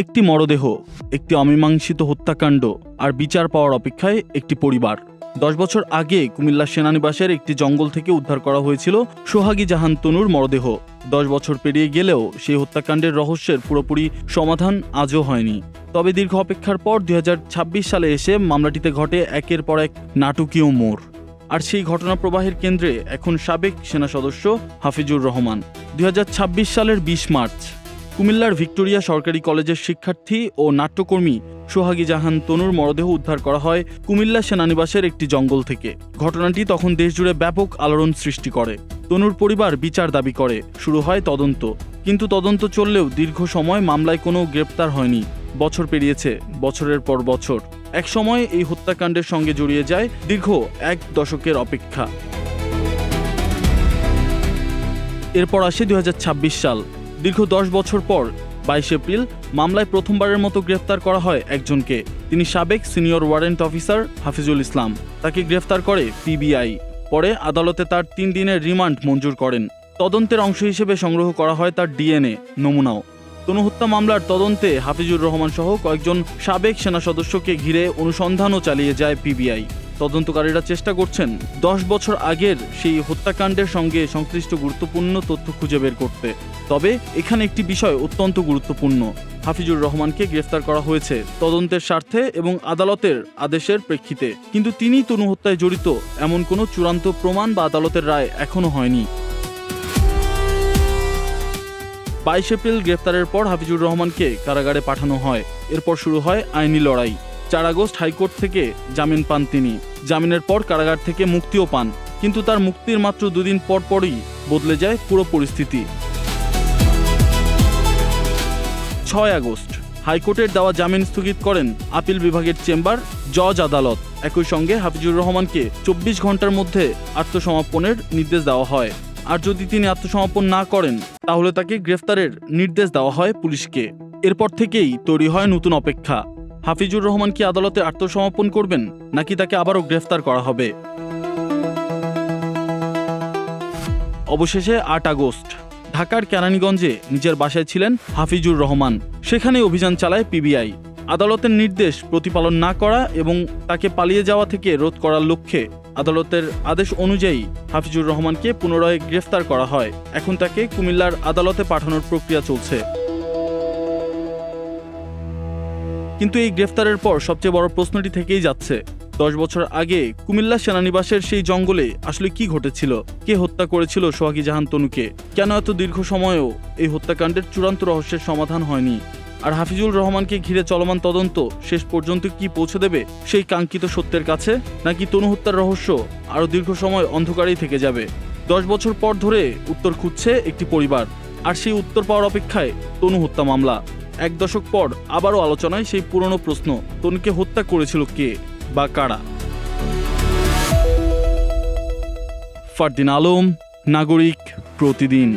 একটি মরদেহ, একটি অমীমাংসিত হত্যাকাণ্ড আর বিচার পাওয়ার অপেক্ষায় একটি পরিবার। 10 বছর আগে কুমিল্লার সেনানিবাসের একটি জঙ্গল থেকে উদ্ধার করা হয়েছিল সোহাগী জাহান তনুর মরদেহ। 10 বছর পেরিয়ে গেলেও সেই হত্যাকাণ্ডের রহস্যের পুরোপুরি সমাধান আজও হয়নি। তবে দীর্ঘ অপেক্ষার পর 2026 সালে এসে মামলাটিতে ঘটে একের পর এক নাটকীয় মোড়। আর সেই ঘটনা প্রবাহের কেন্দ্রে এখন সাবেক সেনা সদস্য হাফিজুর রহমান। 2026 সালের 20 মার্চ কুমিল্লার ভিক্টোরিয়া সরকারি কলেজের শিক্ষার্থী ও নাট্যকর্মী সোহাগী জাহান তনুর মরদেহ উদ্ধার করা হয় কুমিল্লা সেনানিবাসের একটি জঙ্গল থেকে। ঘটনাটি তখন দেশজুড়ে ব্যাপক আলোড়ন সৃষ্টি করে। তনুর পরিবার বিচার দাবি করে, শুরু হয় তদন্ত। কিন্তু তদন্ত চললেও দীর্ঘ সময় মামলায় কোনো গ্রেপ্তার হয়নি। বছর পেরিয়েছে, বছরের পর বছর। এক সময় এই হত্যাকাণ্ডের সঙ্গে জড়িয়ে যায় দীর্ঘ 1 দশকের অপেক্ষা। এরপর আসে 2026 সাল। দীর্ঘ 10 বছর পর 22 এপ্রিল মামলায় প্রথমবারের মতো গ্রেফতার করা হয় একজনকে। তিনি সাবেক সিনিয়র ওয়ারেন্ট অফিসার হাফিজুল ইসলাম। তাকে গ্রেফতার করে পিবিআই। পরে আদালতে তার 3 দিনের রিমান্ড মঞ্জুর করেন। তদন্তের অংশ হিসেবে সংগ্রহ করা হয় তার ডিএনএ নমুনাও। তনু হত্যা মামলার তদন্তে হাফিজুর রহমান সহ কয়েকজন সাবেক সেনা সদস্যকে ঘিরে অনুসন্ধানও চালিয়ে যায় পিবিআই। তদন্তকারীরা চেষ্টা করছেন 10 বছর আগের সেই হত্যাকাণ্ডের সঙ্গে সংশ্লিষ্ট গুরুত্বপূর্ণ তথ্য খুঁজে বের করতে। তবে এখানে একটি বিষয় অত্যন্ত গুরুত্বপূর্ণ। হাফিজুর রহমানকে গ্রেফতার করা হয়েছে তদন্তের স্বার্থে এবং আদালতের আদেশের প্রেক্ষিতে, কিন্তু তিনি তনু হত্যায় জড়িত এমন কোনো চূড়ান্ত প্রমাণ বা আদালতের রায় এখনো হয়নি। 22 এপ্রিল গ্রেফতারের পর হাফিজুর রহমানকে কারাগারে পাঠানো হয়। এরপর শুরু হয় আইনি লড়াই। 4 আগস্ট হাইকোর্ট থেকে জামিন পান তিনি। জামিনের পর কারাগার থেকে মুক্তিও পান, কিন্তু তার মুক্তির মাত্র 2 দিন পরই বদলে যায় পুরো পরিস্থিতি। 6 আগস্ট হাইকোর্টের দেওয়া জামিন স্থগিত করেন আপিল বিভাগের চেম্বার জজ আদালত। একই সঙ্গে হাফিজুর রহমানকে 24 ঘন্টার মধ্যে আত্মসমর্পণের নির্দেশ দেওয়া হয়। আর যদি তিনি আত্মসমর্পণ না করেন তাহলে তাকে গ্রেফতারের নির্দেশ দেওয়া হয় পুলিশকে। এরপর থেকেই তৈরি হয় নতুন অপেক্ষা। হাফিজুর রহমান কি আদালতে আত্মসমর্পণ করবেন, নাকি তাকে আবারও গ্রেফতার করা হবে? অবশেষে 8 আগস্ট ঢাকার কেরানীগঞ্জে নিজের বাসায় ছিলেন হাফিজুর রহমান। সেখানে অভিযান চালায় পিবিআই। আদালতের নির্দেশ প্রতিপালন না করা এবং তাকে পালিয়ে যাওয়া থেকে রোধ করার লক্ষ্যে আদালতের আদেশ অনুযায়ী হাফিজুর রহমানকে পুনরায় গ্রেফতার করা হয়। এখন তাকে কুমিল্লার আদালতে পাঠানোর প্রক্রিয়া চলছে। কিন্তু এই গ্রেফতারের পর সবচেয়ে বড় প্রশ্নটি থেকেই যাচ্ছে, 10 বছর আগে কুমিল্লা সেনানিবাসের সেই জঙ্গলে আসলে কি ঘটেছিল? কে হত্যা করেছিল সোহাগী জাহান তনুকে? কেন এত দীর্ঘ সময়েও এই হত্যাকাণ্ডের চূড়ান্ত রহস্যের সমাধান হয়নি? আর হাফিজুর রহমানকে ঘিরে চলমান তদন্ত শেষ পর্যন্ত কি পৌঁছে দেবে সেই কাঙ্ক্ষিত সত্যের কাছে, নাকি তনু হত্যার রহস্য আরও দীর্ঘ সময় অন্ধকারেই থেকে যাবে? 10 বছর পর ধরে উত্তর খুঁজছে একটি পরিবার, আর সেই উত্তর পাওয়ার অপেক্ষায় তনু হত্যা মামলা। 1 দশক পর আবারও আলোচনায় সেই পুরনো প্রশ্ন, তনুকে হত্যা করেছিল কে বা কারা? ফারদিন আলম, নাগরিক প্রতিদিন।